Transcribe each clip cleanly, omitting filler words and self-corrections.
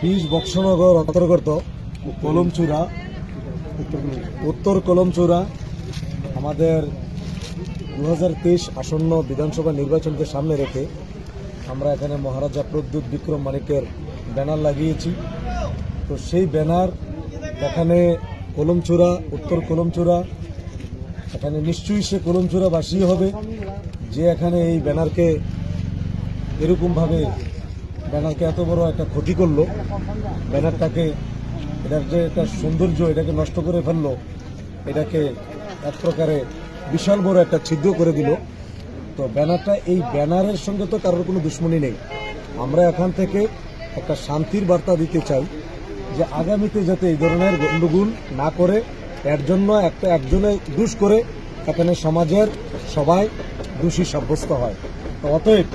20 বক্সনগর অন্তর্গত কলমচূড়া, উত্তর কলমচূড়া আমাদের 2023 আসন্ন বিধানসভা নির্বাচনকে সামনে রেখে আমরা এখানে মহারাজা প্রদ্যুৎ বিক্রম মানিকের ব্যানার লাগিয়েছি। তো সেই ব্যানার এখানে কলমচূড়া, উত্তর কলমচূড়া, এখানে নিশ্চয়ই সে কলমচূড়াবাসী হবে যে এখানে এই ব্যানারকে এরকমভাবে ব্যানারকে এত বড় একটা ক্ষতি করলো, ব্যানারটাকে এটার যে একটা সৌন্দর্য এটাকে নষ্ট করে ফেললো, এটাকে এক প্রকারে বিশাল বড় একটা ছিদ্র করে দিল। তো ব্যানারটা, এই ব্যানারের সঙ্গে তো কারোর কোনো দুশ্মনী নেই। আমরা এখান থেকে একটা শান্তির বার্তা দিতে চাই যে আগামীতে যাতে এই ধরনের গণ্ডগোল না করে, এর জন্য একজনে দোষ করে এখানে সমাজের সবাই দোষী সাব্যস্ত হয়। তো অতএব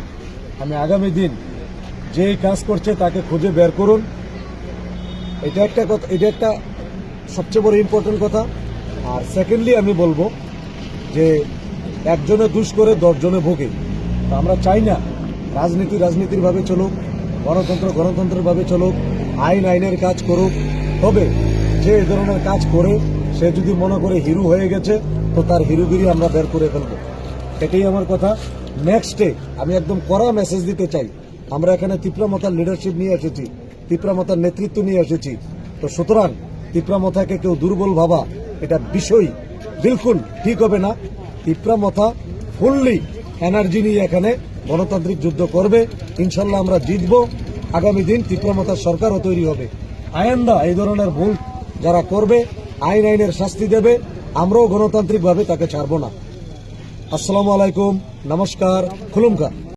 আমি আগামী দিন যেই কাজ করছে তাকে খুঁজে বের করুন, এটা একটা কথা, এটা একটা সবচেয়ে বড় ইম্পর্টেন্ট কথা। আর সেকেন্ডলি আমি বলবো যে একজনে দোষ করে 10 জনে ভোগে। তো আমরা চাই না রাজনীতি রাজনীতির ভাবে চলুক, গণতন্ত্র গণতন্ত্রের ভাবে চলুক, আইন আইনের কাজ করুক। তবে যে এই ধরনের কাজ করে সে যদি মনে করে হিরো হয়ে গেছে তো তার হিরোগিরি আমরা বের করে ফেলবো, এটাই আমার কথা। নেক্সটে আমি একদম কড়া মেসেজ দিতে চাই, আমরা এখানে তিপ্রামথার লিডারশিপ নিয়ে এসেছি, তিপ্রামথার নেতৃত্ব নিয়ে এসেছি। তো সুতরাং তিপ্রামথাকে কেউ দুর্বল ভাবা এটা বিষয় বিলকুল ঠিক হবে না। তিপ্রামথা ফুললি এনার্জি নিয়ে এখানে গণতান্ত্রিক যুদ্ধ করবে, ইনশাল্লাহ আমরা জিতবো। আগামী দিন তিপ্রামথার সরকারও তৈরি হবে। আইনদা এই ধরনের ভুল যারা করবে আইন আইনের শাস্তি দেবে, আমরাও গণতান্ত্রিকভাবে তাকে ছাড়বো না। আসসালামু আলাইকুম, নমস্কার, খুলুমকা।